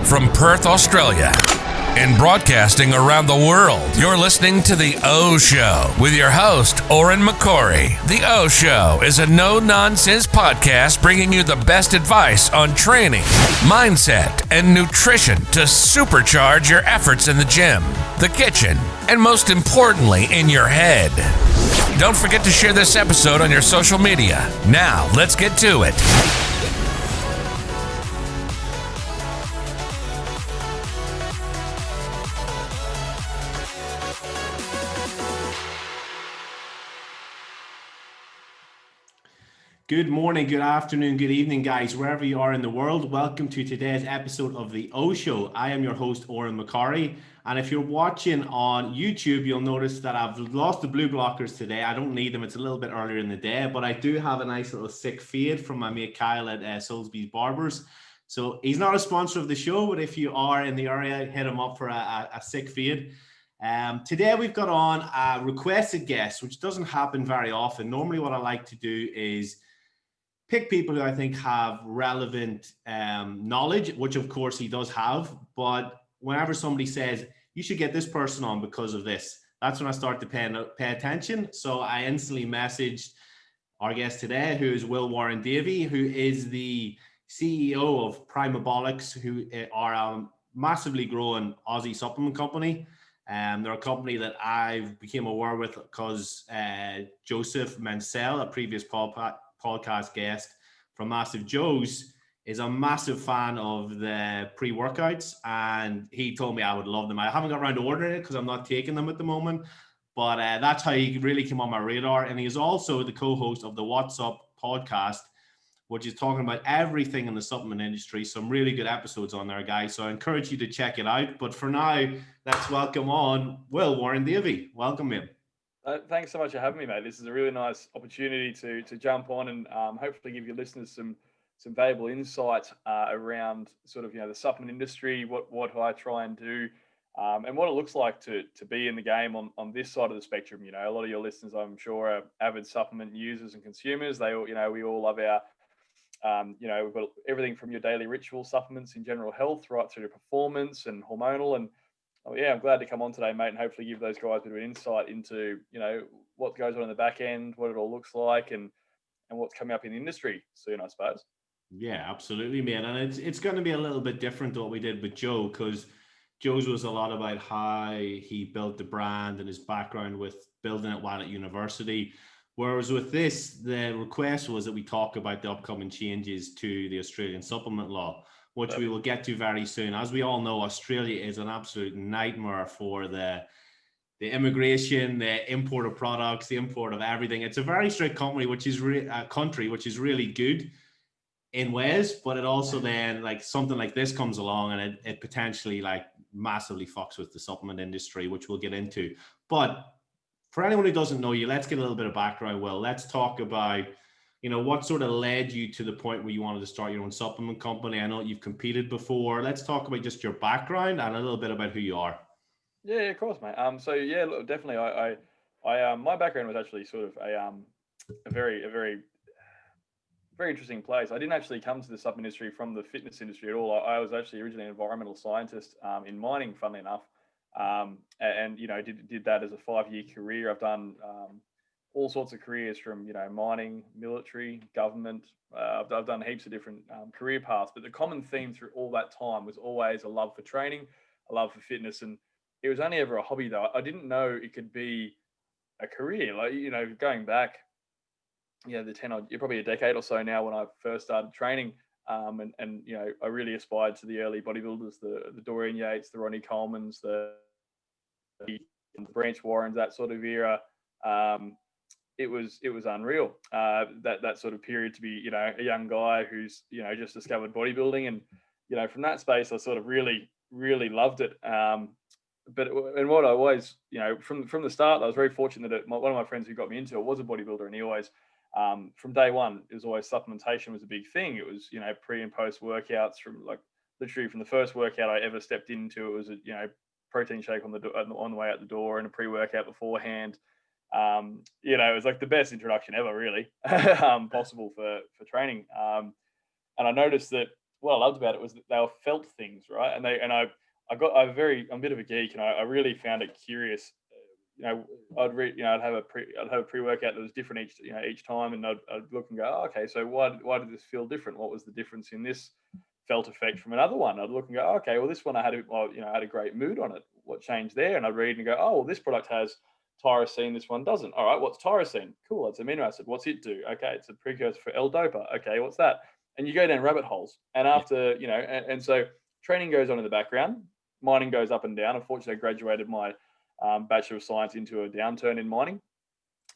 From Perth, Australia, and broadcasting around the world, you're listening to The O Show with your host, Oren McCorry. The O Show is a no-nonsense podcast bringing you the best advice on training, mindset, and nutrition to supercharge your efforts in the gym, the kitchen, and most importantly, in your head. Don't forget to share this episode on your social media. Now, let's get to it. Good morning, good afternoon, good evening, guys, wherever you are in the world. Welcome to today's episode of The O Show. I am your host, Oren McCorry. And if you're watching on YouTube, you'll notice that I've lost the blue blockers today. I don't need them. It's a little bit earlier in the day, but I do have a nice little sick fade from my mate Kyle at Soulsby's Barbers. So he's not a sponsor of the show, but if you are in the area, hit him up for a sick fade. Today we've got on a requested guest, which doesn't happen very often. Normally what I like to do is pick people who I think have relevant knowledge, which of course he does have. But whenever somebody says, you should get this person on because of this, that's when I start to pay attention. So I instantly messaged our guest today, who is Will Warren-Davey, who is the CEO of Primabolics, who are a massively growing Aussie supplement company. They're a company that I've became aware with because Joseph Mansell, a previous podcast guest from Massive Joe's, is a massive fan of the pre-workouts, and he told me I would love them. I haven't got around to ordering it because I'm not taking them at the moment, but that's how he really came on my radar. And he is also the co-host of the What's Up podcast, which is talking about everything in the supplement industry. Some really good episodes on there, guys, so I encourage you to check it out. But for now, let's welcome on Will Warren-Davey. Welcome in. Thanks so much for having me, mate. This is a really nice opportunity to jump on and hopefully give your listeners some valuable insight around sort of, the supplement industry, what I try and do, and what it looks like to be in the game on this side of the spectrum. A lot of your listeners, I'm sure, are avid supplement users and consumers. They all, we all love our, we've got everything from your daily ritual supplements in general health right through to performance and hormonal. And I'm glad to come on today, mate, and hopefully give those guys a bit of an insight into, what goes on in the back end, what it all looks like, and what's coming up in the industry soon, I suppose. Yeah, absolutely, man. And it's going to be a little bit different to what we did with Joe, because Joe's was a lot about how he built the brand and his background with building it while at university. Whereas with this, the request was that we talk about the upcoming changes to the Australian supplement law, which we will get to very soon. As we all know, Australia is an absolute nightmare for the immigration, the import of products, the import of everything. It's a very strict country, which is really good in ways, but it also then, like, something like this comes along and it potentially massively fucks with the supplement industry, which we'll get into. But for anyone who doesn't know you, let's get a little bit of background, Will. Let's talk about what sort of led you to the point where you wanted to start your own supplement company. I know you've competed before. Let's talk about just your background and a little bit about who you are. Yeah, of course, mate. Look, definitely. I my background was actually sort of a very interesting place. I didn't actually come to the supplement industry from the fitness industry at all. I was actually originally an environmental scientist in mining, funnily enough, and did that as a 5-year career. I've done all sorts of careers from mining, military, government. I've done heaps of different career paths, but the common theme through all that time was always a love for training, a love for fitness, and it was only ever a hobby though. I didn't know it could be a career. Going back, probably a decade or so now when I first started training, and I really aspired to the early bodybuilders, the Dorian Yates, the Ronnie Colemans, the Branch Warrens, that sort of era. It was unreal, that sort of period to be, a young guy who's, just discovered bodybuilding. And, from that space, I sort of really, really loved it. And what I always, from the start, I was very fortunate that one of my friends who got me into it was a bodybuilder, and he always, from day one, it was always supplementation was a big thing. It was, pre and post workouts, from literally from the first workout I ever stepped into, it was a, protein shake on the way out the door and a pre-workout beforehand. It was like the best introduction ever, really, possible for training. And I noticed that what I loved about it was that they were felt things, right? And I'm a bit of a geek, and I really found it curious. I'd have a pre-workout that was different each time, and I'd look and go, oh, okay, so why did this feel different? What was the difference in this felt effect from another one? I'd look and go, oh, okay, well, this one I had a great mood on it. What changed there? And I'd read and go, oh, well, this product has tyrosine, this one doesn't. All right, what's tyrosine? Cool, it's amino acid. What's it do? Okay, it's a precursor for L-DOPA. Okay, what's that? And you go down rabbit holes. And after, and so training goes on in the background, mining goes up and down. Unfortunately, I graduated my Bachelor of Science into a downturn in mining.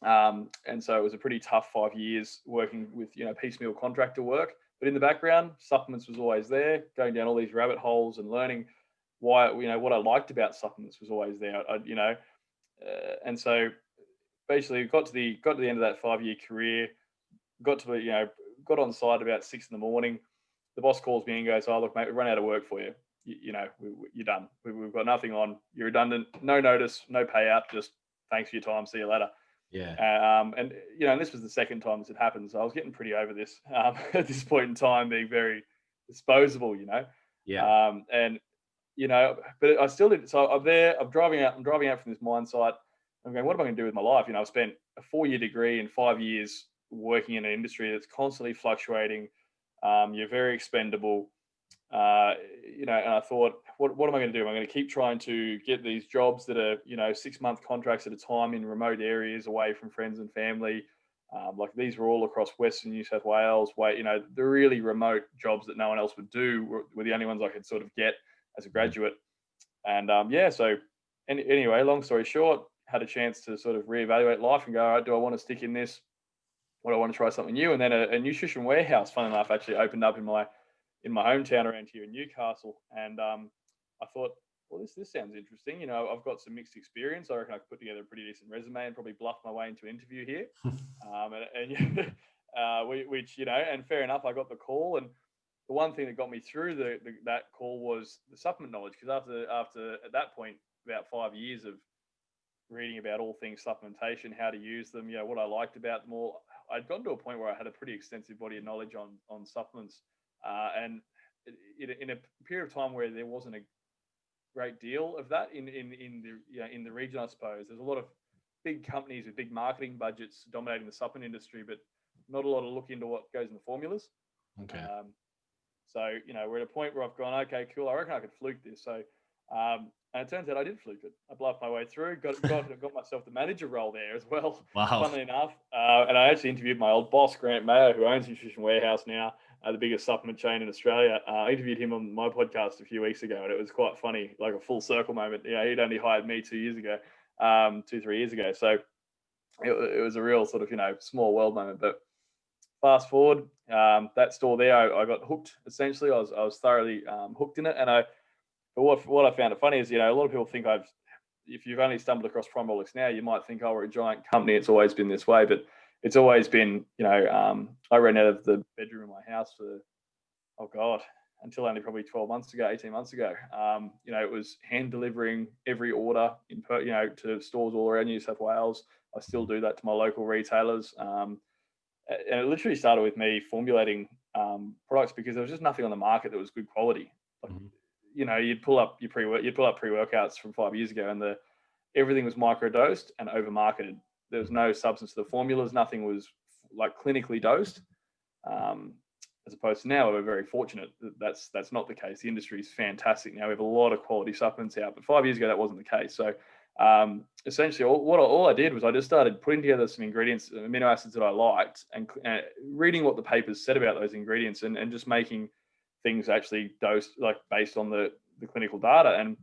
And so it was a pretty tough 5 years working with, piecemeal contractor work. But in the background, supplements was always there, going down all these rabbit holes and learning why, what I liked about supplements was always there. And so basically got to the end of that 5 year career, got on site about 6 a.m. The boss calls me and goes, oh, look, mate, we've run out of work for you. You're done. We've got nothing on. You're redundant. No notice, no payout. Just thanks for your time. See you later. Yeah. And this was the second time this had happened. So I was getting pretty over this at this point in time, being very disposable, Yeah. But I still did. So I'm there. I'm driving out from this mine site. I'm going, what am I going to do with my life? I've spent a 4-year degree and 5 years working in an industry that's constantly fluctuating. You're very expendable. And I thought, what am I going to do? Am I going to keep trying to get these jobs that are, 6-month contracts at a time in remote areas away from friends and family? Like these were all across Western New South Wales, the really remote jobs that no one else would do were the only ones I could sort of get as a graduate. And anyway, long story short, had a chance to sort of reevaluate life and go, all right, do I want to stick in this? Or do I want to try something new? And then a nutrition warehouse, fun enough, actually opened up in my hometown around here in Newcastle. And I thought, well, this sounds interesting. I've got some mixed experience. I reckon I could put together a pretty decent resume and probably bluff my way into an interview here. And fair enough, I got the call. And the one thing that got me through that call was the supplement knowledge. Because after at that point, about 5 years of reading about all things supplementation, how to use them, what I liked about them all, I'd gotten to a point where I had a pretty extensive body of knowledge on supplements. And in a period of time where there wasn't a great deal of that in the region, I suppose there's a lot of big companies with big marketing budgets dominating the supplement industry, but not a lot of look into what goes in the formulas. Okay. So we're at a point where I've gone, okay, cool. I reckon I could fluke this. So and it turns out I did fluke it. I bluffed my way through. Got myself the manager role there as well. Wow. Funnily enough, and I actually interviewed my old boss, Grant Mayer, who owns Nutrition Warehouse now, the biggest supplement chain in Australia. I interviewed him on my podcast a few weeks ago, and it was quite funny, like a full circle moment. He'd only hired me 2 years ago, 3 years ago. So it was a real sort of, small world moment. But fast forward, that store there, I got hooked. Essentially, I was thoroughly hooked in it. And but what I found it funny is, a lot of people think if you've only stumbled across Primabolics now, you might think, oh, we're a giant company. It's always been this way, but it's always been, I ran out of the bedroom in my house until only probably 18 months ago. It was hand delivering every order to stores all around New South Wales. I still do that to my local retailers. And it literally started with me formulating products because there was just nothing on the market that was good quality. Like, you'd pull up pre-workouts from 5 years ago, and everything was microdosed and over marketed. There was no substance to the formulas. Nothing was like clinically dosed. As opposed to now, we're very fortunate that that's not the case. The industry is fantastic now. We have a lot of quality supplements out, but 5 years ago that wasn't the case. So essentially, all I did was I just started putting together some ingredients, amino acids that I liked, and reading what the papers said about those ingredients, and just making things actually dosed like based on the clinical data. And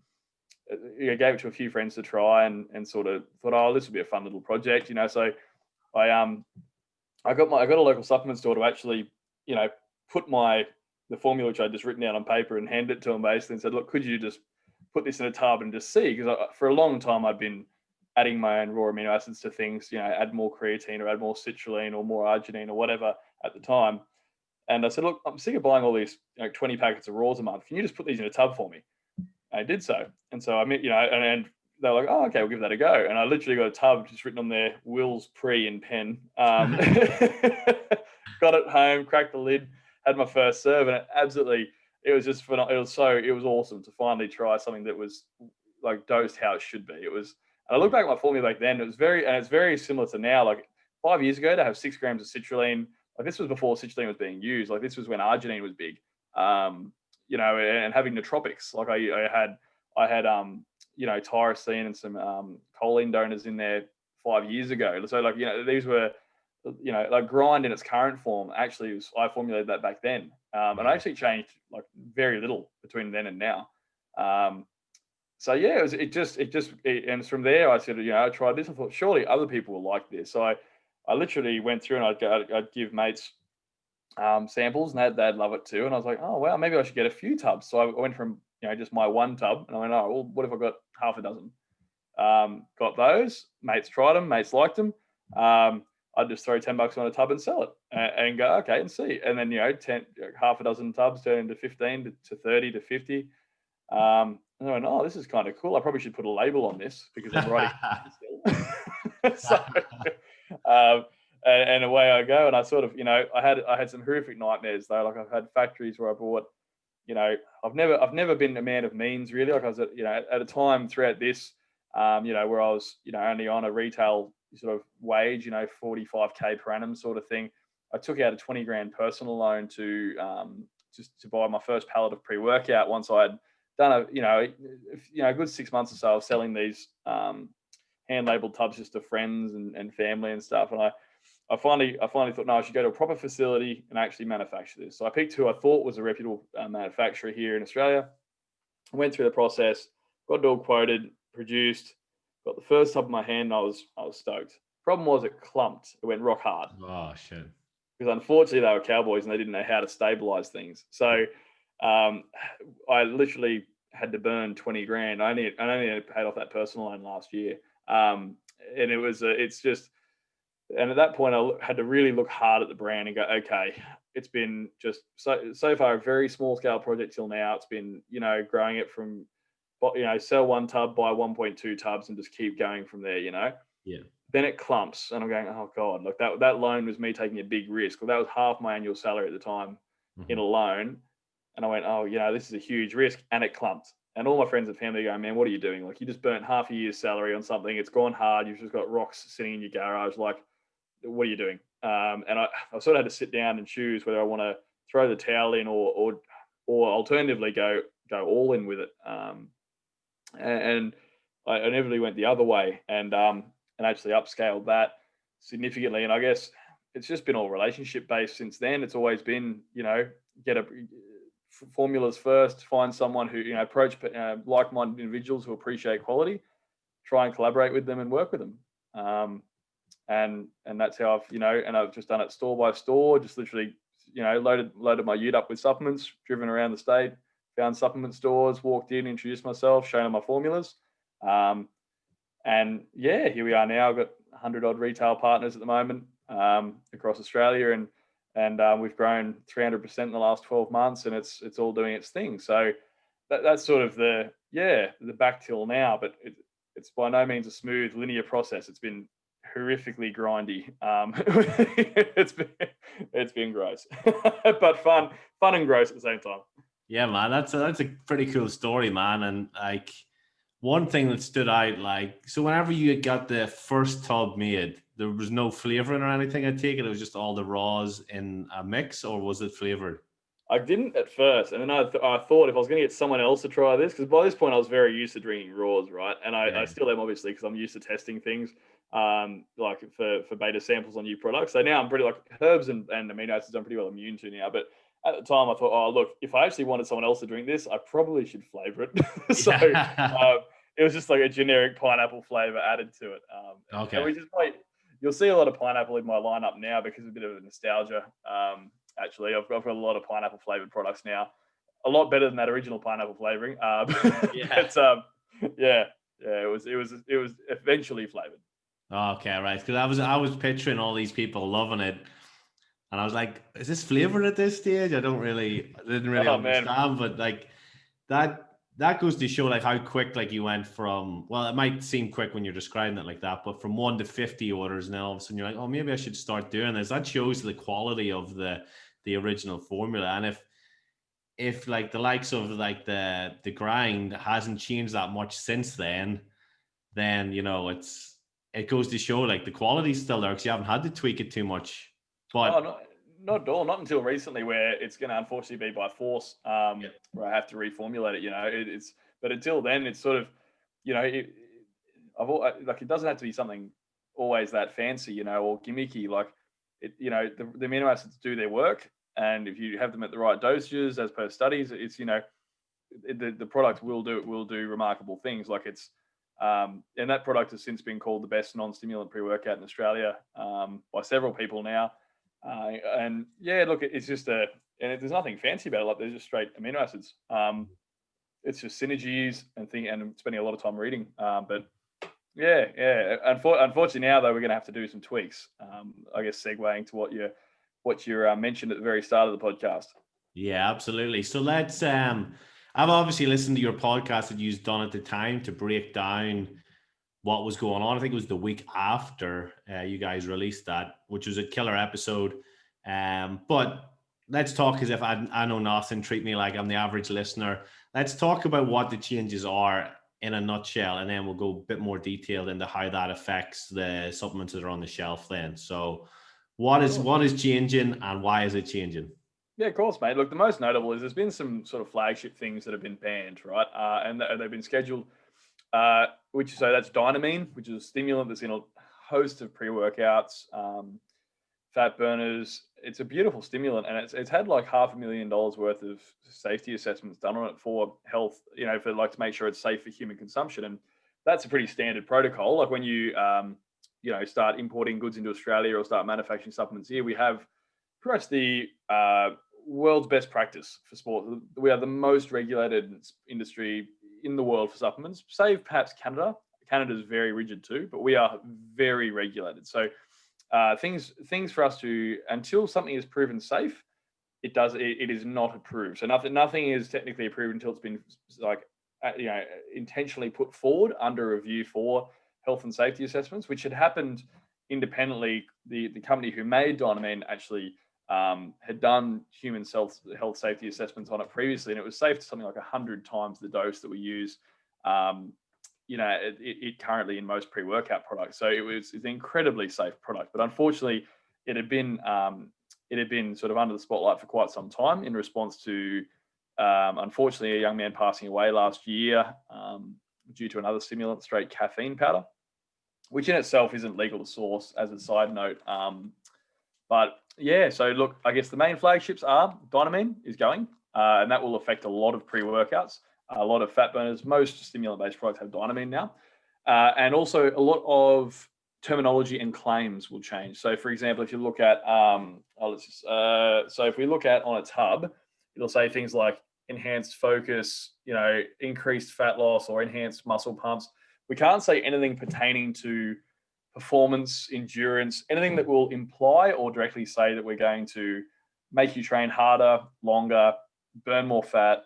I gave it to a few friends to try, and sort of thought, oh, this would be a fun little project, So I got a local supplement store to actually, put the formula which I'd just written down on paper and handed it to them basically, and said, look, could you just put this in a tub and just see? Because for a long time I'd been adding my own raw amino acids to things, add more creatine or add more citrulline or more arginine or whatever at the time. And I said, look, I'm sick of buying all these 20 packets of raws a month. Can you just put these in a tub for me? And I did so. And so and they're like, oh, okay, we'll give that a go. And I literally got a tub just written on there, Will's Pre in pen. Got it home, cracked the lid, had my first serve, and it was just phenomenal. It was awesome to finally try something that was like dosed how it should be. And I look back at my formula back then, it's very similar to now. Like 5 years ago, to have 6 grams of citrulline, like this was before citrulline was being used. Like this was when arginine was big, and having nootropics. Like I had tyrosine and some choline donors in there 5 years ago. So like, these were, like grind in its current form. Actually, I formulated that back then. And I actually changed like very little between then and now. So yeah, and from there I said, I tried this. I thought surely other people will like this. So I literally went through and I'd give mates samples, and they'd love it too. And I was like, oh wow, maybe I should get a few tubs. So I went from just my one tub, and I went, oh well, what if I got half a dozen? Got those. Mates tried them. Mates liked them. I'd just throw $10 on a tub and sell it, and go okay and see. And then half a dozen tubs turn into 15 to 30 to 50. And I went, oh, this is kind of cool. I probably should put a label on this because I'm writing. So, and away I go. And I sort of, I had some horrific nightmares though. Like I've had factories where I bought, I've never been a man of means really. Like I was at a time throughout this, where I was, only on a retail sort of wage, 45K per annum sort of thing. I took out a 20 grand personal loan to just to buy my first pallet of pre-workout once I had done a good 6 months or so of selling these hand labeled tubs just to friends and family and stuff. And I finally thought, no, I should go to a proper facility and actually manufacture this. So I picked who I thought was a reputable manufacturer here in Australia. I went through the process, got it all quoted, produced, got the first tub in my hand, and I was stoked. Problem was it clumped. It went rock hard. Oh shit. Because unfortunately they were cowboys and they didn't know how to stabilize things. So I literally had to burn 20 grand. I only paid off that personal loan last year. And and at that point I had to really look hard at the brand and go, okay, it's been just so far a very small scale project till now. It's been, growing it from, sell one tub, buy 1.2 tubs and just keep going from there, Yeah. Then it clumps and I'm going, oh God, look, that loan was me taking a big risk. Well, that was half my annual salary at the time in a loan. And I went, oh, this is a huge risk. And it clumped. And all my friends and family go, man, what are you doing? Like, you just burnt half a year's salary on something. It's gone hard. You've just got rocks sitting in your garage. Like, what are you doing? And I sort of had to sit down and choose whether I want to throw the towel in or alternatively go all in with it. And I inevitably went the other way and actually upscaled that significantly. And I guess it's just been all relationship based since then. It's always been, get formulas first, find someone who, approach like-minded individuals who appreciate quality, try and collaborate with them and work with them. And that's how I've just done it store by store, just literally, loaded my ute up with supplements, driven around the state, found supplement stores, walked in, introduced myself, shown them my formulas. And yeah, here we are now. I've got 100 odd retail partners at the moment across Australia, and we've grown 300% in the last 12 months, and it's all doing its thing. So that's sort of the back till now, but it's by no means a smooth linear process. It's been horrifically grindy. It's been gross, but fun and gross at the same time. Yeah, man, that's a pretty cool story, man. And like one thing that stood out, so whenever you got the first tub made, there was no flavoring or anything. I take it was just all the raws in a mix, or was it flavored? I didn't at first, and then I thought if I was going to get someone else to try this, because by this point I was very used to drinking raws, right? And I still am, obviously, because I'm used to testing things, like for beta samples on new products. So now I'm pretty, like, herbs and amino acids I'm pretty well immune to now. But at the time I thought, oh look, if I actually wanted someone else to drink this, I probably should flavor it. So it was just like a generic pineapple flavor added to it. Okay. And we just you'll see a lot of pineapple in my lineup now because of a bit of a nostalgia. Actually, I've got a lot of pineapple flavored products now, a lot better than that original pineapple flavoring. It was eventually flavored. Okay, right. Because I was picturing all these people loving it, and I was like, is this flavored at this stage? I didn't really understand, man. But like that goes to show like how quick you went from, well, it might seem quick when you're describing it like that, but from 1 to 50 orders, and then all of a sudden you're like, oh, maybe I should start doing this. That shows the quality of the the original formula. And if like the likes of like the grind hasn't changed that much since then it goes to show like the quality's still there because you haven't had to tweak it too much. But not at all. Not until recently, where it's going to unfortunately be by force, where I have to reformulate it. But until then, it's sort of, it doesn't have to be something always that fancy, or gimmicky. Like the amino acids do their work, and if you have them at the right dosages, as per studies, it's the product will do remarkable things. Like it's and that product has since been called the best non-stimulant pre-workout in Australia by several people now. And yeah, look, it's just there's nothing fancy about it. Like, they're just straight amino acids. It's just synergies and spending a lot of time reading. But yeah. Unfortunately now, though, we're going to have to do some tweaks. I guess segueing to what you mentioned at the very start of the podcast. Yeah, absolutely. So let's I've obviously listened to your podcast that you've done at the time to break down what was going on. I think it was the week after you guys released that, which was a killer episode. But let's talk as if I know nothing. Treat me like I'm the average listener. Let's talk about what the changes are in a nutshell, and then we'll go a bit more detailed into how that affects the supplements that are on the shelf then. So what is changing and why is it changing? Yeah, of course, mate. Look, the most notable is there's been some sort of flagship things that have been banned, right? And they've been scheduled, that's Dynamine, which is a stimulant that's in a host of pre-workouts, fat burners. It's a beautiful stimulant, and it's had like $500,000 worth of safety assessments done on it for health, to make sure it's safe for human consumption. And that's a pretty standard protocol. Like when you, start importing goods into Australia or start manufacturing supplements here, we have pretty much the world's best practice for sport. We are the most regulated industry in the world for supplements, save perhaps Canada. Canada is very rigid too, but we are very regulated. So things for us to, until something is proven safe, it is not approved. So nothing is technically approved until it's been intentionally put forward under review for health and safety assessments, which had happened independently. The company who made Dynamine actually had done human health safety assessments on it previously, and it was safe to something like 100 times the dose that we use it currently in most pre-workout products. So it's an incredibly safe product, but unfortunately it had been sort of under the spotlight for quite some time in response to unfortunately a young man passing away last year due to another stimulant, straight caffeine powder, which in itself isn't legal to source, as a side note. But yeah, so look, I guess the main flagships are Dynamine is going, and that will affect a lot of pre-workouts, a lot of fat burners. Most stimulant-based products have Dynamine now. And also a lot of terminology and claims will change. So for example, if you look at, so if we look at on a tub, it'll say things like enhanced focus, increased fat loss or enhanced muscle pumps. We can't say anything pertaining to performance, endurance, anything that will imply or directly say that we're going to make you train harder, longer, burn more fat,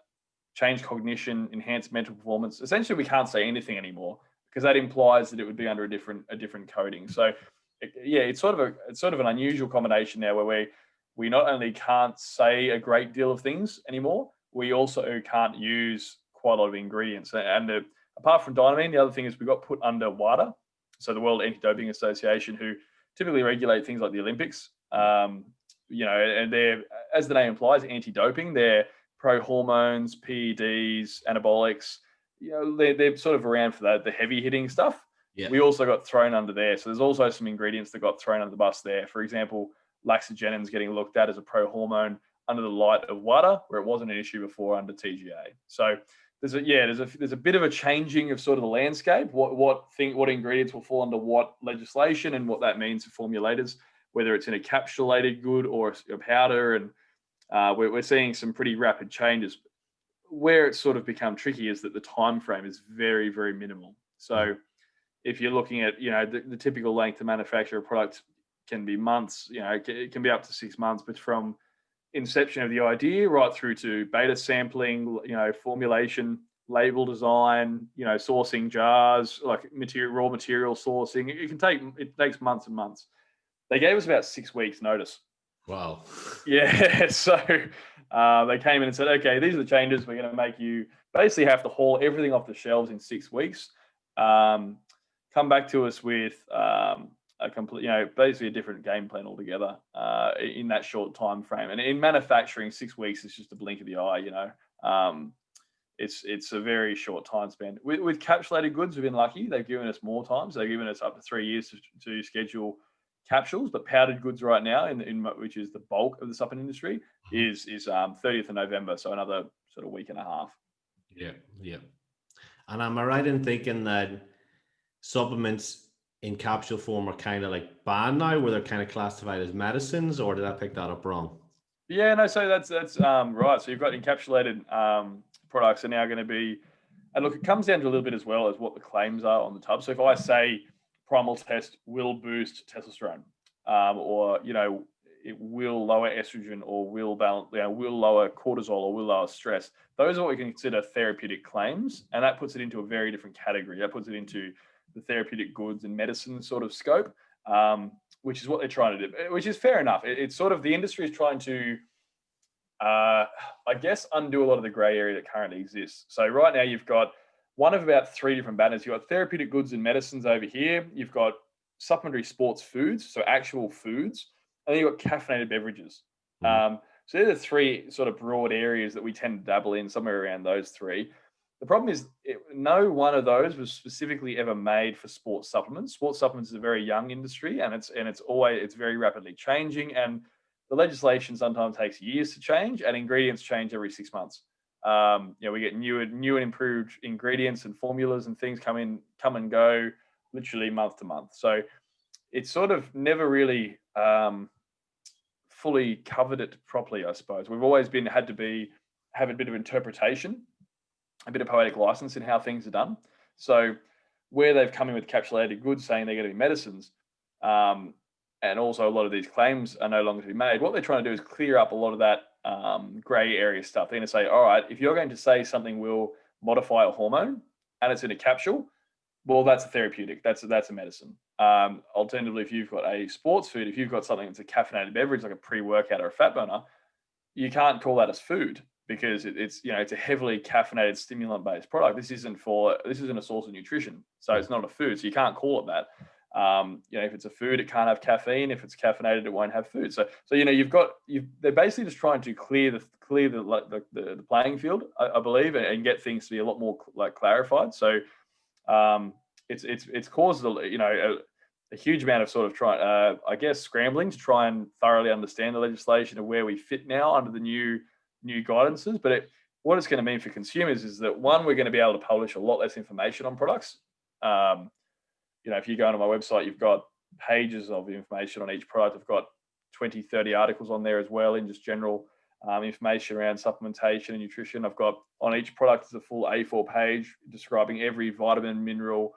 change cognition, enhance mental performance. Essentially, we can't say anything anymore because that implies that it would be under a different coding. So, it's sort of an unusual combination now where we not only can't say a great deal of things anymore, we also can't use quite a lot of ingredients. And apart from Dynamine, the other thing is we got put under WADA, so the World Anti-Doping Association, who typically regulate things like the Olympics. And they're, as the name implies, anti-doping. They're pro-hormones, PEDs, anabolics. They're sort of around for the heavy hitting stuff. Yeah. We also got thrown under there. So there's also some ingredients that got thrown under the bus there. For example, laxogenin's getting looked at as a pro-hormone under the light of WADA, where it wasn't an issue before under TGA. So there's a bit of a changing of sort of the landscape. What ingredients will fall under what legislation and what that means for formulators, whether it's in a capsulated good or a powder, and we're seeing some pretty rapid changes. Where it's sort of become tricky is that the time frame is very, very minimal. So if you're looking at the typical length to manufacture a product can be months. It can be up to 6 months, but from inception of the idea right through to beta sampling, formulation, label design, sourcing jars, like raw material sourcing. It takes months and months. They gave us about 6 weeks notice. Wow. Yeah, so they came in and said, okay, these are the changes. We're going to make you basically have to haul everything off the shelves in 6 weeks. Come back to us with a complete, basically a different game plan altogether in that short time frame. And in manufacturing, 6 weeks is just a blink of the eye. It's a very short time span. With capsulated goods, we've been lucky. They've given us more time. So they've given us up to 3 years to schedule capsules, but powdered goods right now, in which is the bulk of the supplement industry, is 30th of November. So another sort of week and a half. Yeah. And am I right in thinking that supplements in capsule form are kind of like banned now, where they're kind of classified as medicines, or did I pick that up wrong? Yeah, no, so that's right. So you've got encapsulated products are now going to be, and look, it comes down to a little bit as well as what the claims are on the tub. So if I say Primal Test will boost testosterone, or it will lower estrogen, or will balance, will lower cortisol, or will lower stress, those are what we can consider therapeutic claims, and that puts it into a very different category. That puts it into the therapeutic goods and medicine sort of scope. Which is what they're trying to do, which is fair enough. It's sort of, the industry is trying to, I guess, undo a lot of the gray area that currently exists. So right now you've got one of about 3 different banners. You've got therapeutic goods and medicines over here. You've got supplementary sports foods, so actual foods, and then you've got caffeinated beverages. So they're the 3 sort of broad areas that we tend to dabble in, somewhere around those 3. The problem is no one of those was specifically ever made for sports supplements. Sports supplements is a very young industry, and it's very rapidly changing. And the legislation sometimes takes years to change, and ingredients change every 6 months. We get new and improved ingredients and formulas and things come and go literally month to month. So it's sort of never really fully covered it properly, I suppose. We've always had to have a bit of interpretation, a bit of poetic license in how things are done. So where they've come in with capsulated goods saying they're going to be medicines, and also a lot of these claims are no longer to be made, what they're trying to do is clear up a lot of that gray area stuff. They're going to say, all right, if you're going to say something will modify a hormone and it's in a capsule, well, that's a therapeutic. That's a medicine. Alternatively, if you've got a sports food, if you've got something that's a caffeinated beverage like a pre-workout or a fat burner, you can't call that as food, because it's a heavily caffeinated stimulant-based product. This isn't a source of nutrition, so it's not a food. So you can't call it that. If it's a food, it can't have caffeine. If it's caffeinated, it won't have food. So they're basically just trying to clear the playing field, I believe, and get things to be a lot more clarified. So it's caused a huge amount of sort of scrambling to try and thoroughly understand the legislation and where we fit now under the new guidances. But what it's going to mean for consumers is that, one, we're going to be able to publish a lot less information on products. If you go onto my website, you've got pages of information on each product. I've got 20, 30 articles on there as well, in just general information around supplementation and nutrition. I've got on each product is a full A4 page describing every vitamin, mineral,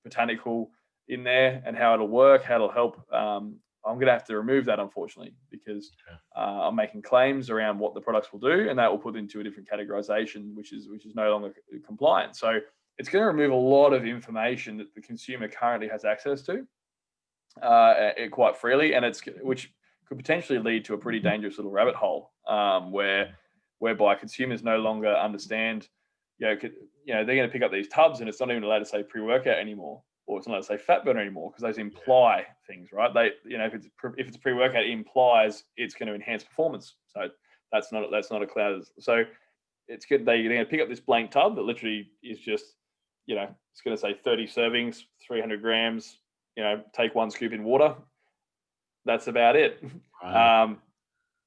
botanical in there, and how it'll work, how it'll help. I'm going to have to remove that, unfortunately, because I'm making claims around what the products will do, and that will put into a different categorization, which is no longer compliant. So it's going to remove a lot of information that the consumer currently has access to quite freely, and which could potentially lead to a pretty dangerous little rabbit hole, whereby consumers no longer understand. They're going to pick up these tubs, and it's not even allowed to say pre-workout anymore, or it's not allowed to say fat burner anymore, because those imply things, right? If it's pre-workout, it implies it's going to enhance performance. So that's not a cloud. So it's good. They're going to pick up this blank tub that literally is just, it's going to say 30 servings, 300 grams. Take 1 scoop in water. That's about it. Wow.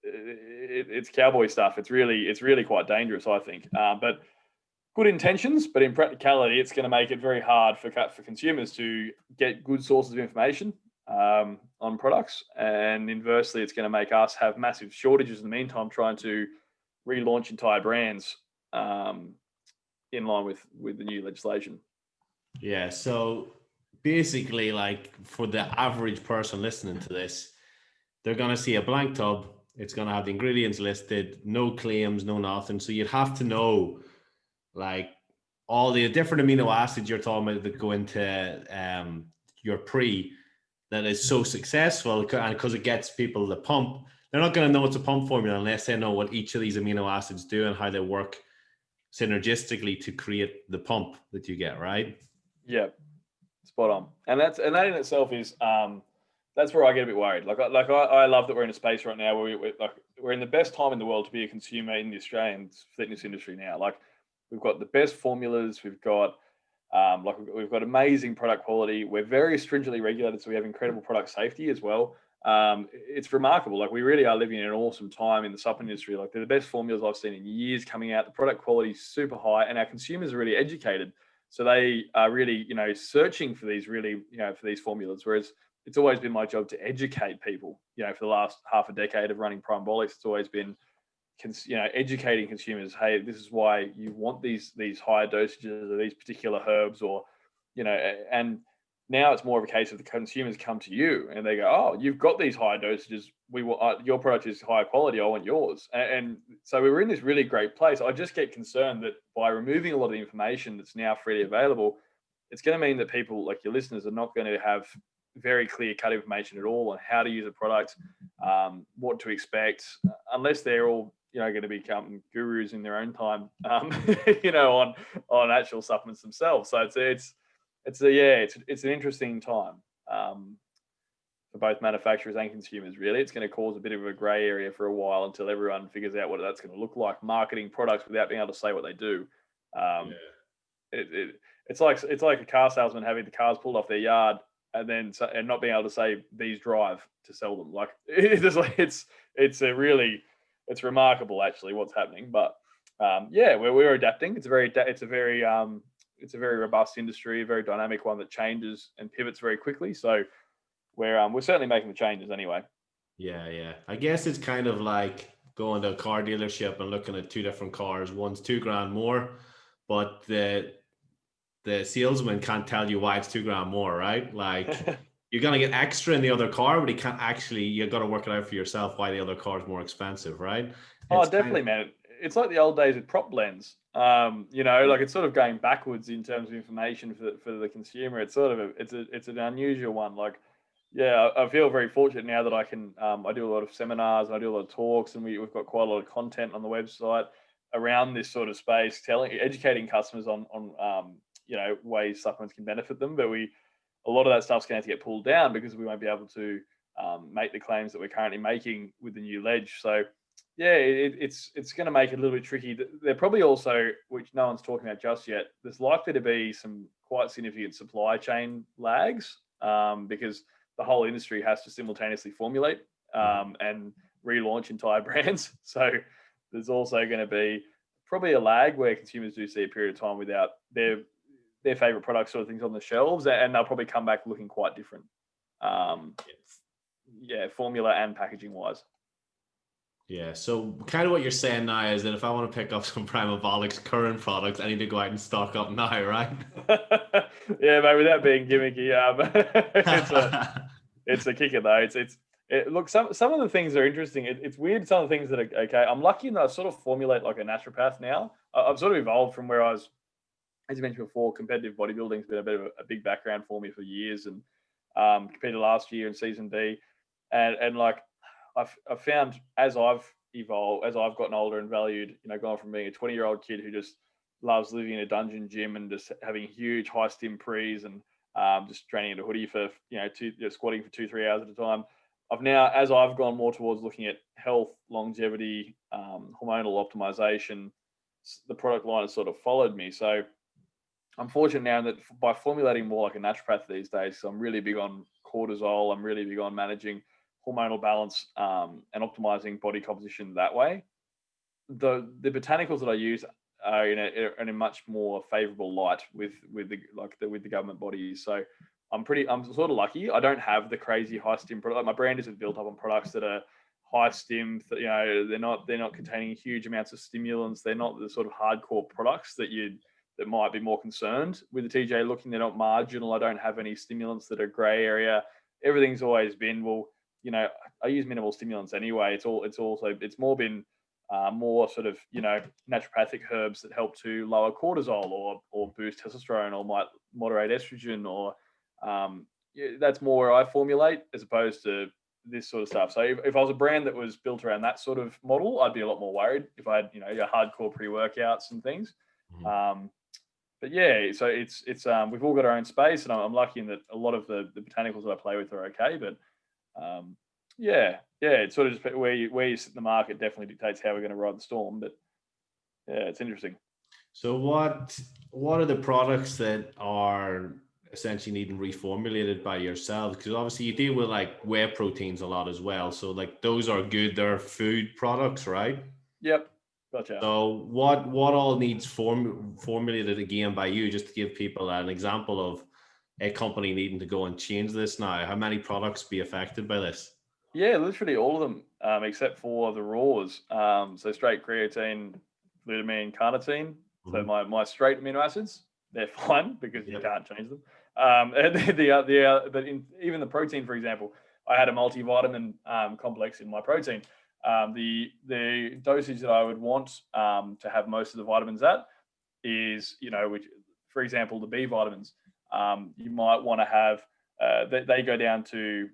It's cowboy stuff. It's really quite dangerous, I think. But good intentions, but in practicality, it's going to make it very hard for consumers to get good sources of information on products. And inversely, it's going to make us have massive shortages in the meantime, trying to relaunch entire brands in line with the new legislation. Yeah. So basically, for the average person listening to this, they're going to see a blank tub. It's going to have the ingredients listed, no claims, no nothing. So you'd have to know all the different amino acids you're talking about that go into your pre, that is so successful, and because it gets people to pump, they're not going to know it's a pump formula unless they know what each of these amino acids do and how they work synergistically to create the pump that you get, right? Yeah, spot on. And that in itself is that's where I get a bit worried. I love that we're in a space right now where we're in the best time in the world to be a consumer in the Australian fitness industry now. Like, we've got the best formulas, we've got we've got amazing product quality. We're very stringently regulated, so we have incredible product safety as well. It's remarkable. Like, we really are living in an awesome time in the supplement industry. Like, they're the best formulas I've seen in years coming out. The product quality is super high, and our consumers are really educated. So they are really, searching for these for these formulas. Whereas it's always been my job to educate people. For the last half a decade of running Primabolics, it's always been educating consumers. Hey, this is why you want these higher dosages of these particular herbs, or and now it's more of a case of the consumers come to you and they go, oh, you've got these higher dosages, we want your product is higher quality, I want yours. And so we're in this really great place. I just get concerned that by removing a lot of the information that's now freely available, it's going to mean that people like your listeners are not going to have very clear cut information at all on how to use a product, what to expect, unless they're all going to become gurus in their own time, on actual supplements themselves. So it's an interesting time for both manufacturers and consumers. Really, it's going to cause a bit of a grey area for a while until everyone figures out what that's going to look like, marketing products without being able to say what they do. It's like a car salesman having the cars pulled off their yard and not being able to say these drive to sell them. Like, it's remarkable actually what's happening. But we're adapting. It's a very robust industry, a very dynamic one that changes and pivots very quickly. So we're certainly making the changes anyway. Yeah. I guess it's kind of like going to a car dealership and looking at two different cars. One's $2,000 more, but the salesman can't tell you why it's $2,000 more, right? Like, you're gonna get extra in the other car, but he can't actually. You got to work it out for yourself why the other car is more expensive, right? Oh, definitely, man. It's like the old days with prop blends. Like, it's sort of going backwards in terms of information for the consumer. It's sort of it's an unusual one. Like, yeah, I feel very fortunate now that I can. I do a lot of seminars, and I do a lot of talks, and we've got quite a lot of content on the website around this sort of space, educating customers on ways supplements can benefit them. But a lot of that stuff's going to have to get pulled down because we won't be able to make the claims that we're currently making with the new ledge. So yeah, it's going to make it a little bit tricky. They're probably also, which no one's talking about just yet, there's likely to be some quite significant supply chain lags because the whole industry has to simultaneously formulate and relaunch entire brands. So there's also going to be probably a lag where consumers do see a period of time without their favorite products sort of things on the shelves, and they'll probably come back looking quite different. Formula and packaging wise. Yeah, so kind of what you're saying now is that if I want to pick up some Primabolics current products, I need to go out and stock up now, right? Yeah, mate, without being gimmicky, it's a kicker though. Look, some of the things are interesting. It's weird, some of the things that are okay. I'm lucky in that I sort of formulate like a naturopath now. I've sort of evolved from where I was, as you mentioned before, competitive bodybuilding's been a bit of a big background for me for years, and compared to last year in season B, and like I've found as I've evolved, as I've gotten older and valued, gone from being a 20-year-old kid who just loves living in a dungeon gym and just having huge high stim pre's and just training in a hoodie for squatting for 2-3 hours at a time. As I've gone more towards looking at health, longevity, hormonal optimization, the product line has sort of followed me. So I'm fortunate now that by formulating more like a naturopath these days, so I'm really big on cortisol, I'm really big on managing hormonal balance and optimizing body composition that way. The botanicals that I use are in a much more favorable light with the government bodies. So I'm sort of lucky. I don't have the crazy high stim product. Like, my brand isn't built up on products that are high stim. They're not containing huge amounts of stimulants. They're not the sort of hardcore products that might be more concerned with the TJ looking. They're not marginal. I don't have any stimulants that are gray area. Everything's always been, I use minimal stimulants anyway. It's more been more sort of, naturopathic herbs that help to lower cortisol or boost testosterone or might moderate estrogen or that's more where I formulate as opposed to this sort of stuff. So if I was a brand that was built around that sort of model, I'd be a lot more worried if I had, your hardcore pre-workouts and things. Mhm. But yeah, so it's we've all got our own space, and I'm lucky in that a lot of the botanicals that I play with are okay. But yeah, it's sort of just where you sit in the market definitely dictates how we're going to ride the storm. But yeah, it's interesting. So what are the products that are essentially needing reformulated by yourselves? Because obviously you deal with like whey proteins a lot as well. So like those are good, they're food products, right? Yep, gotcha. So what all needs formulated again by you, just to give people an example of a company needing to go and change this now? How many products be affected by this? Yeah, literally all of them, except for the raws. So straight creatine, glutamine, carnitine. So Mhm. my straight amino acids, they're fine because you Yep. can't change them. And but even the protein, for example, I had a multivitamin complex in my protein. The dosage that I would want to have most of the vitamins at is, which, for example, the B vitamins, you might want to have, they go down to,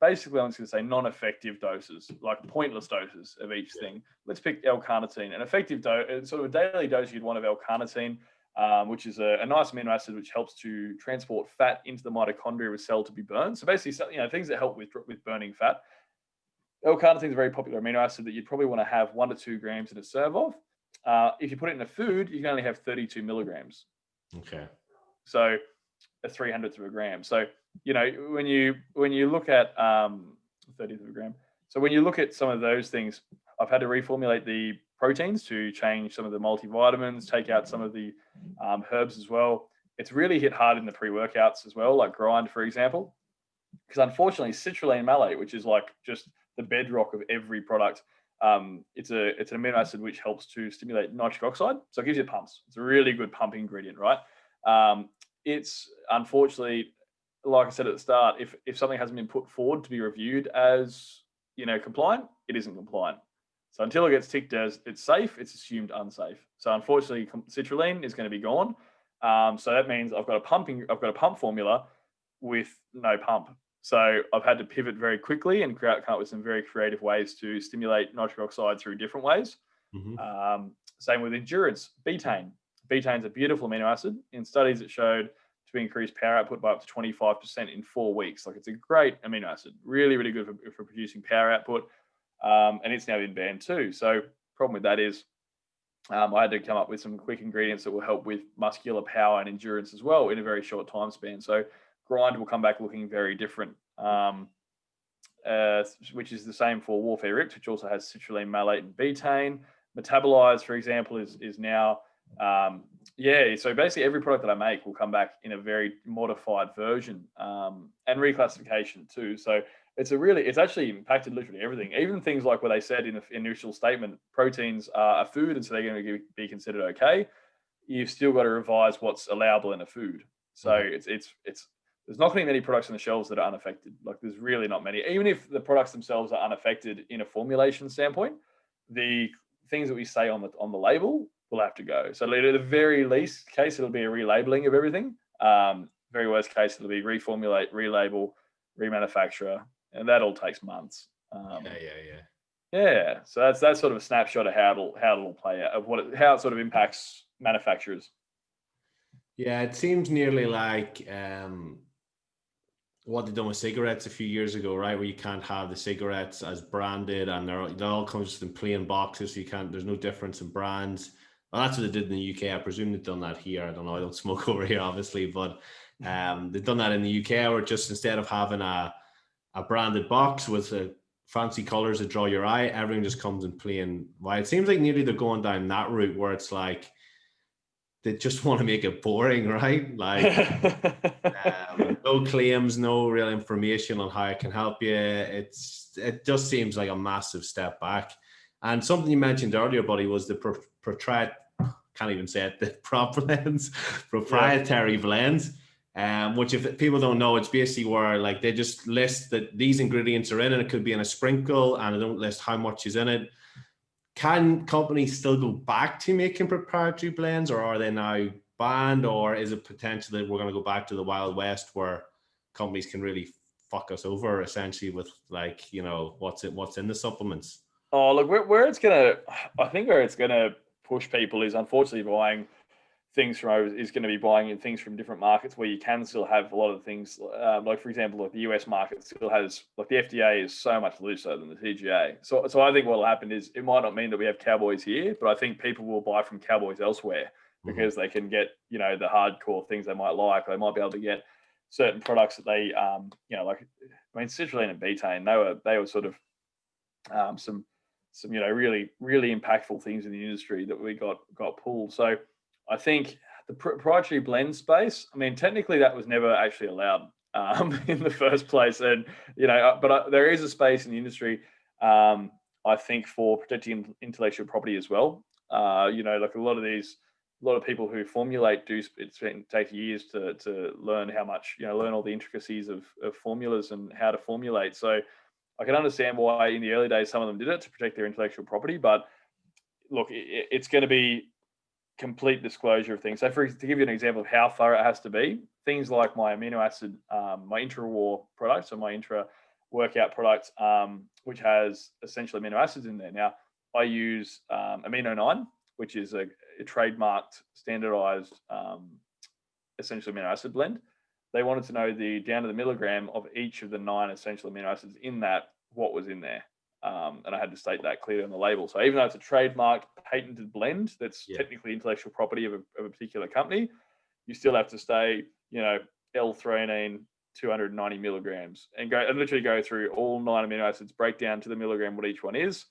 basically, I'm just going to say non-effective doses, like pointless doses of each thing. Let's pick L-carnitine. An effective dose, sort of a daily dose you'd want of L-carnitine, which is a nice amino acid which helps to transport fat into the mitochondria of a cell to be burned. So basically, things that help with burning fat. L-carnitine is a very popular amino acid that you'd probably want to have 1 to 2 grams in a serve of. If you put it in a food, you can only have 32 milligrams. Okay. So a 300th of a gram. So, when you look at 30th of a gram. So when you look at some of those things, I've had to reformulate the proteins to change some of the multivitamins, take out some of the herbs as well. It's really hit hard in the pre-workouts as well, like grind, for example, because unfortunately citrulline malate, which is like just the bedrock of every product, it's an amino acid which helps to stimulate nitric oxide. So it gives you pumps. It's a really good pump ingredient, right? It's unfortunately, like I said at the start, if something hasn't been put forward to be reviewed as compliant, it isn't compliant. So until it gets ticked as it's safe, it's assumed unsafe. So unfortunately, citrulline is going to be gone. So that means I've got a pump formula with no pump. So I've had to pivot very quickly and come up with some very creative ways to stimulate nitric oxide through different ways. Mm-hmm. Same with endurance. Betaine. Betaine is a beautiful amino acid. In studies, it showed to increase power output by up to 25% in 4 weeks. Like, it's a great amino acid, really, really good for producing power output. And it's now been banned too. So problem with that is I had to come up with some quick ingredients that will help with muscular power and endurance as well in a very short time span. So grind will come back looking very different, which is the same for warfare ripped, which also has citrulline malate and betaine. Metabolize, for example, is now so basically every product that I make will come back in a very modified version, and reclassification too. So it's actually impacted literally everything, even things like what they said in the initial statement, proteins are a food and so they're going to be considered okay. You've still got to revise what's allowable in a food. So it's there's not going to be many products on the shelves that are unaffected. Like, there's really not many. Even if the products themselves are unaffected in a formulation standpoint, the things that we say on the label will have to go. So at the very least case, it'll be a relabeling of everything. Very worst case, it'll be reformulate, relabel, remanufacture, and that all takes months. Yeah. So that's sort of a snapshot of how it'll play out, of how it sort of impacts manufacturers. Yeah, it seems nearly like what they done with cigarettes a few years ago, right? Where you can't have the cigarettes as branded, and they all come just in plain boxes. So you can't. There's no difference in brands. Well, that's what they did in the UK. I presume they've done that here. I don't know. I don't smoke over here, obviously, but they've done that in the UK, where just instead of having a branded box with fancy colors that draw your eye, everything just comes in plain white. It seems like nearly they're going down that route where it's like they just want to make it boring, right? Like no claims, no real information on how it can help you. It just seems like a massive step back. And something you mentioned earlier, buddy, was the proprietary blends. Which, if people don't know, it's basically where like they just list that these ingredients are in it. It could be in a sprinkle, and they don't list how much is in it. Can companies still go back to making proprietary blends, or are they now banned, or is it potential that we're going to go back to the Wild West where companies can really fuck us over essentially with like, you know, what's in the supplements. Oh, look, I think where it's gonna push people is unfortunately buying things from is going to be buying in things from different markets where you can still have a lot of things. Like for example, like the US market still has, like the FDA is so much looser than the TGA. So I think what will happen is it might not mean that we have cowboys here, but I think people will buy from cowboys elsewhere because they can get, you know, the hardcore things they might like. They might be able to get certain products that they, you know, like, I mean, citrulline and betaine, they were sort of some, you know, really, really impactful things in the industry that we got pulled. So I think the proprietary blend space, I mean, technically that was never actually allowed in the first place. And, you know, but there is a space in the industry, I think, for protecting intellectual property as well. You know, like a lot of people who formulate take years to learn how much, you know, learn all the intricacies of formulas and how to formulate. So I can understand why in the early days some of them did it to protect their intellectual property. But look, it's going to be complete disclosure of things. So to give you an example of how far it has to be, things like my amino acid, my intra-war product, so my intra-workout product, which has essentially amino acids in there. Now, I use Amino 9, which is a trademarked, standardized, essential amino acid blend. They wanted to know down to the milligram of each of the 9 essential amino acids in that, what was in there. And I had to state that clearly on the label. So even though it's a trademarked, patented blend that's technically intellectual property of a particular company, you still have to stay, you know, L-threonine 290 milligrams and literally go through all 9 amino acids, break down to the milligram what each one is.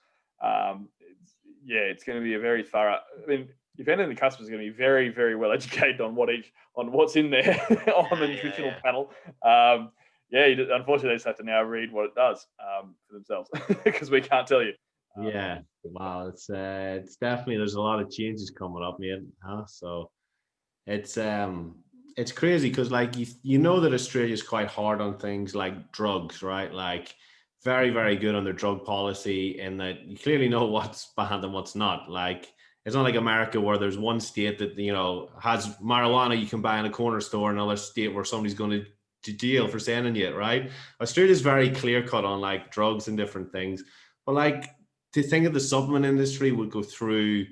It's going to be a very thorough. I mean, if anything, the customer's going to be very, very well educated on what's in there on the nutritional panel. Unfortunately, they just have to now read what it does for themselves because we can't tell you. Wow, it's definitely, there's a lot of changes coming up, man. So it's crazy because like you know that Australia's quite hard on things like drugs, right? Like very, very good on their drug policy, and that you clearly know what's banned and what's not. Like it's not like America where there's one state that, you know, has marijuana you can buy in a corner store, another state where somebody's going to jail for sending it, right? Australia's very clear cut on like drugs and different things. But like to think that the supplement industry would go through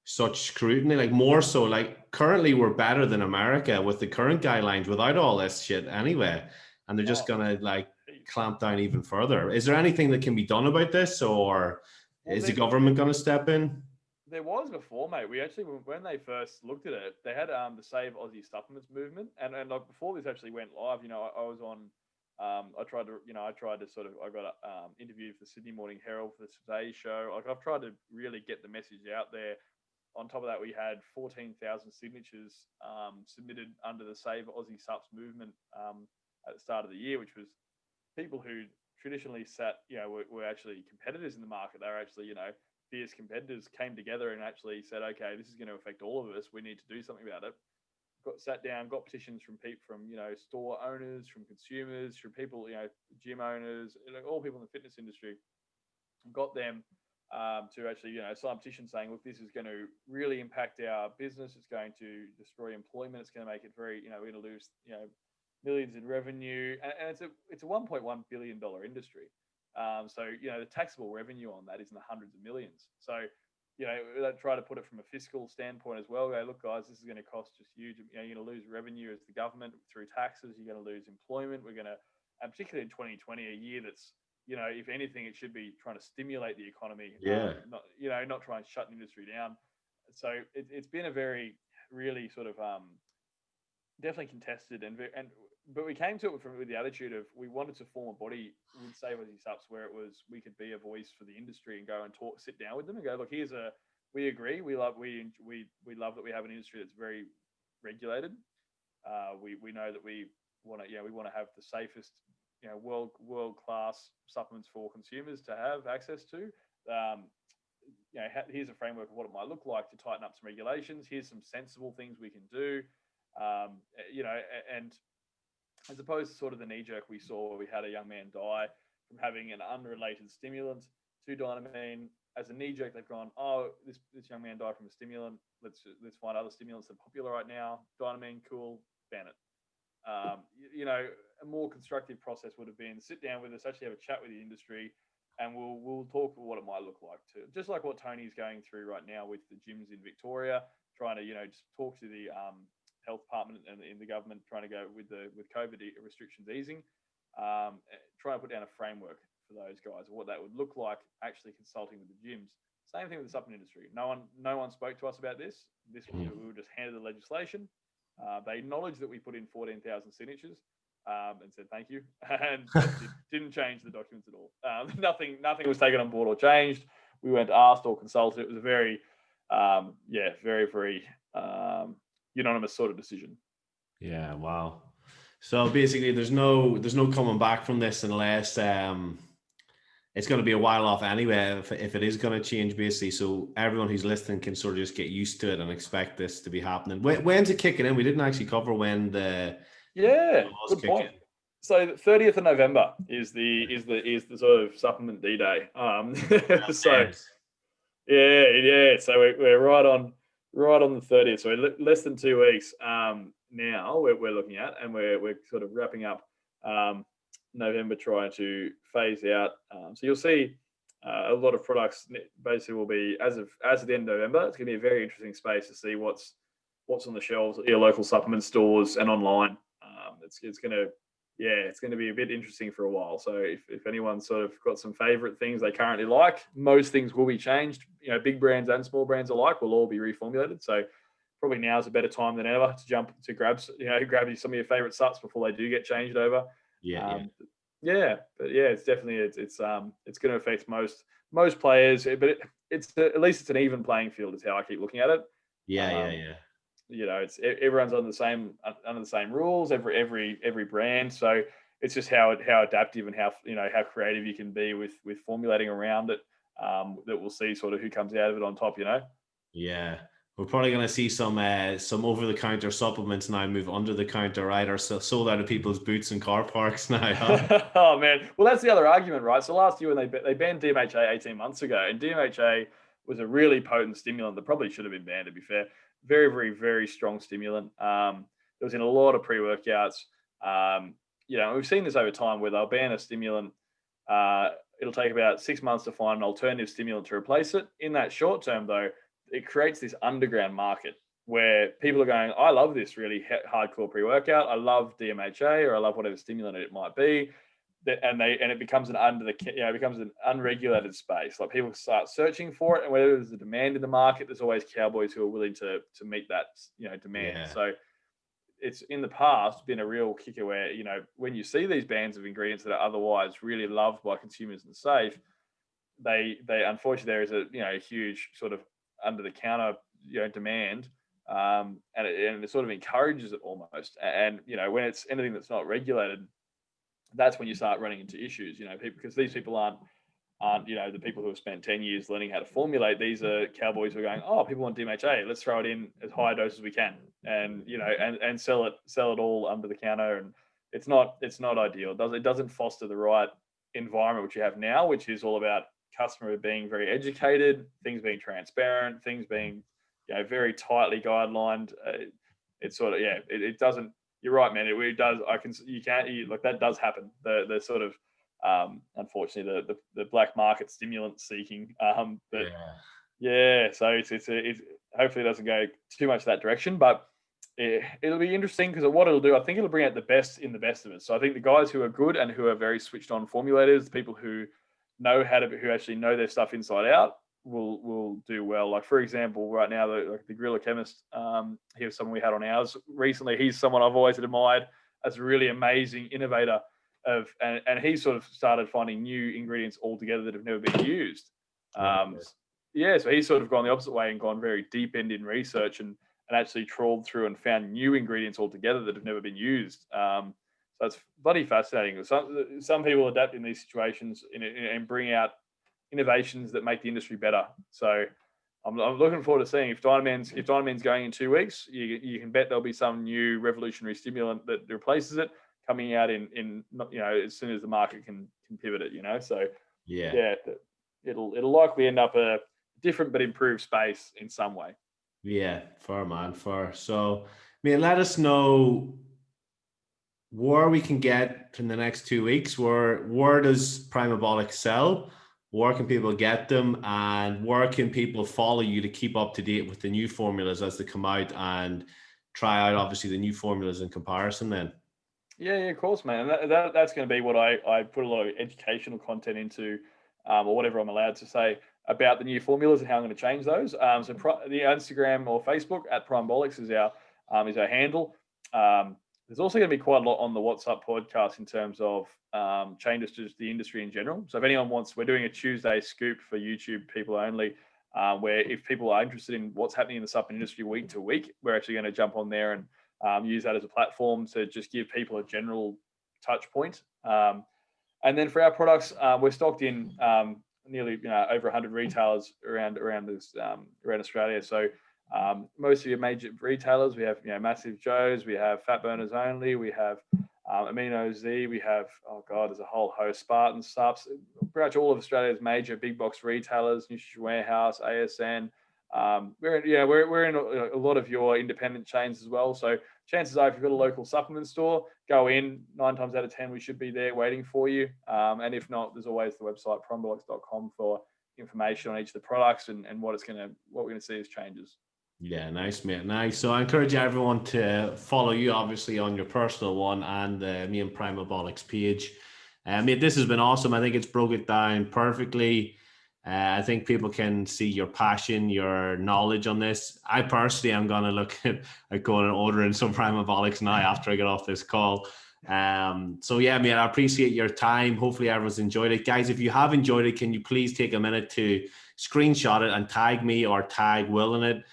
such scrutiny, like more so, like currently we're better than America with the current guidelines without all this shit anyway. And they're just gonna like clamp down even further. Is there anything that can be done about this, or is the government gonna step in? There was before, mate. We actually, when they first looked at it, they had the Save Aussie Supplements movement, and like before this actually went live, you know, I was on, I tried to sort of, I got interviewed for the Sydney Morning Herald for the Today Show. Like I've tried to really get the message out there. On top of that, we had 14,000 signatures submitted under the Save Aussie Sups movement at the start of the year, which was people who traditionally were actually competitors in the market. They were actually, you know, fierce competitors came together and actually said, okay, this is going to affect all of us. We need to do something about it. Sat down, got petitions from people, from, you know, store owners, from consumers, from people, you know, gym owners, like all people in the fitness industry. Got them to actually, you know, sign a petition saying, look, this is going to really impact our business. It's going to destroy employment. It's going to make it very, you know, we're going to lose, you know, millions in revenue, and it's a $1.1 billion industry. So, you know, the taxable revenue on that is in the hundreds of millions. So, you know, they try to put it from a fiscal standpoint as well. Go, look, guys, this is going to cost just huge. You know, you're going to lose revenue as the government through taxes. You're going to lose employment. We're going to, and particularly in 2020, a year that's, you know, if anything, it should be trying to stimulate the economy. Not, you know, not try and shut the industry down. So it's been a very, really sort of definitely contested but we came to it with the attitude of we wanted to form a body with Save Aussie Sups where it was, we could be a voice for the industry and go and talk, sit down with them and go, look, we agree. We love that we have an industry that's very regulated. We know that we want to have the safest, you know, world-class supplements for consumers to have access to. You know, here's a framework of what it might look like to tighten up some regulations. Here's some sensible things we can do. You know, and as opposed to sort of the knee jerk we saw where we had a young man die from having an unrelated stimulant to Dynamine. As a knee jerk, they've gone, oh, this young man died from a stimulant. Let's find other stimulants that are popular right now. Dynamine, cool, ban it. A more constructive process would have been sit down with us, actually have a chat with the industry, and we'll talk about what it might look like too. Just like what Tony's going through right now with the gyms in Victoria, trying to just talk to the health department and in the government, trying to go with COVID restrictions easing, trying to put down a framework for those guys, what that would look like actually consulting with the gyms. Same thing with the supplement industry. No one spoke to us about this. We were just handed the legislation. They acknowledged that we put in 14,000 signatures and said thank you, and didn't change the documents at all. Nothing was taken on board or changed. We weren't asked or consulted. It was a very, very unanimous sort of decision. Yeah, wow. So basically, there's no coming back from this unless it's going to be a while off anyway. If it is going to change, basically, so everyone who's listening can sort of just get used to it and expect this to be happening. When's it kicking in? We didn't actually cover when the good point. In. So the 30th of November is the sort of supplement D-Day. So we're right on the 30th. So we're less than 2 weeks now. We're looking at, and we're sort of wrapping up November, trying to phase out. So you'll see a lot of products basically will be as of the end of November. It's going to be a very interesting space to see what's on the shelves at your local supplement stores and online. It's going to be a bit interesting for a while. So if anyone's sort of got some favorite things they currently like, most things will be changed. Big brands and small brands alike will all be reformulated. So probably now is a better time than ever to jump to grab some of your favorite sups before they do get changed over. It's definitely it's going to affect most players, but at least it's an even playing field is how I keep looking at it. It's everyone's under the same rules, every brand. So it's just how adaptive and how creative you can be with formulating around it. That we'll see sort of who comes out of it on top. Yeah. We're probably going to see some over-the-counter supplements now move under the counter, right? Or sold out of people's boots and car parks now. Huh? Oh, man. Well, that's the other argument, right? So last year when they banned DMHA 18 months ago, and DMHA was a really potent stimulant that probably should have been banned, to be fair. Very, very, very strong stimulant. It was in a lot of pre-workouts. We've seen this over time where they'll ban a stimulant. It'll take about 6 months to find an alternative stimulant to replace it. In that short term, though, it creates this underground market where people are going, I love this really hardcore pre-workout. I love DMHA, or I love whatever stimulant it might be. And it becomes an unregulated space. Like people start searching for it, and whether there's a demand in the market, there's always cowboys who are willing to meet that demand. Yeah. So it's in the past been a real kicker where when you see these bans of ingredients that are otherwise really loved by consumers and safe, they unfortunately there is a huge sort of under the counter demand, and it sort of encourages it almost. And when it's anything that's not regulated, that's when you start running into issues. Because these people aren't the people who have spent 10 years learning how to formulate. These are cowboys who are going, oh, people want DMHA, let's throw it in as high a dose as we can, and and sell it all under the counter. And it's not ideal. It doesn't foster the right environment which you have now, which is all about customer being very educated, things being transparent, things being very tightly guidelined. It's sort of it doesn't. You're right, man. It does. That does happen. The sort of unfortunately the black market stimulant seeking. So it's hopefully it doesn't go too much that direction, but it'll be interesting because what it'll do, I think it'll bring out the best in the best of us. So I think the guys who are good and who are very switched on formulators, the people who know who actually know their stuff inside out, will do well. Like for example, right now the Guerrilla Chemist, he was someone we had on ours recently. He's someone I've always admired as a really amazing innovator and he sort of started finding new ingredients altogether that have never been used. So he's sort of gone the opposite way and gone very deep in research and actually trawled through and found new ingredients altogether that have never been used. So it's bloody fascinating. Some people adapt in these situations and bring out innovations that make the industry better. So I'm looking forward to seeing if Dynamen's going in 2 weeks. You can bet there'll be some new revolutionary stimulant that replaces it coming out in as soon as the market can pivot it. So it'll likely end up a different but improved space in some way. Yeah, fair man, fair. So let us know where we can get in the next 2 weeks, where does Primabolics sell? Where can people get them, and where can people follow you to keep up to date with the new formulas as they come out and try out obviously the new formulas in comparison then? Yeah, of course, man. And that's going to be what I put a lot of educational content into, or whatever I'm allowed to say about the new formulas and how I'm going to change those. So the Instagram or Facebook at Primabolics is our handle. There's also going to be quite a lot on the WhatsApp podcast in terms of changes to the industry in general. So if anyone wants, we're doing a Tuesday scoop for YouTube people only, where if people are interested in what's happening in the supplement industry week to week, we're actually going to jump on there and use that as a platform to just give people a general touch point. And then for our products, we're stocked in nearly over 100 retailers around Australia. So most of your major retailers, we have Massive Joe's, we have Fat Burners Only, we have Amino Z, we have there's a whole host, Spartan Subs, pretty much all of Australia's major big box retailers, Nutrition Warehouse, ASN. We're in a lot of your independent chains as well. So chances are, if you've got a local supplement store, go in. 9 times out of 10, we should be there waiting for you. And if not, there's always the website primabolics.com for information on each of the products and what we're going to see as changes. Yeah, nice, mate. Nice. So I encourage everyone to follow you, obviously, on your personal one and me and Primabolics page. Mate, this has been awesome. I think it's broke it down perfectly. I think people can see your passion, your knowledge on this. I personally am going to look at going and ordering some Primabolics now after I get off this call. So yeah, mate, I appreciate your time. Hopefully everyone's enjoyed it. Guys, if you have enjoyed it, can you please take a minute to screenshot it and tag me or tag Will in it?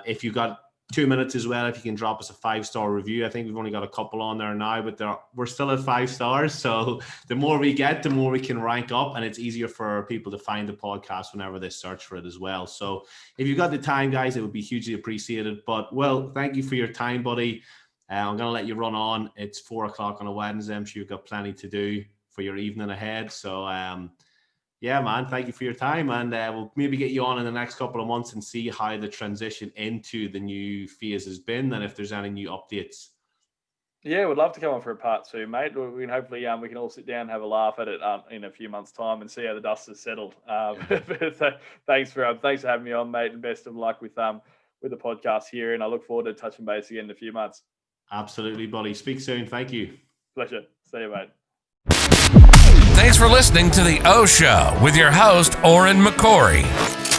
If you've got 2 minutes as well, if you can drop us a 5-star review. I think we've only got a couple on there now, but we're still at 5 stars. So the more we get, the more we can rank up, and it's easier for people to find the podcast whenever they search for it as well. So if you've got the time, guys, it would be hugely appreciated. But Will, thank you for your time, buddy. I'm going to let you run on. It's 4 o'clock on a Wednesday. I'm sure you've got plenty to do for your evening ahead. So, yeah, man, thank you for your time. And we'll maybe get you on in the next couple of months and see how the transition into the new phase has been and if there's any new updates. Yeah, we'd love to come on for a part 2, mate. We can hopefully we can all sit down and have a laugh at it in a few months' time and see how the dust has settled. Thanks for having me on, mate, and best of luck with the podcast here. And I look forward to touching base again in a few months. Absolutely, buddy. Speak soon. Thank you. Pleasure. See you, mate. Thanks for listening to The O Show with your host, Oren McCory.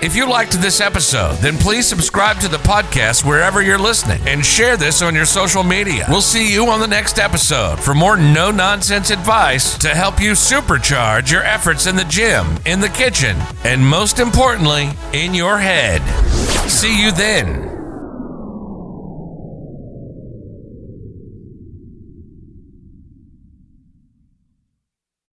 If you liked this episode, then please subscribe to the podcast wherever you're listening and share this on your social media. We'll see you on the next episode for more no-nonsense advice to help you supercharge your efforts in the gym, in the kitchen, and most importantly, in your head. See you then.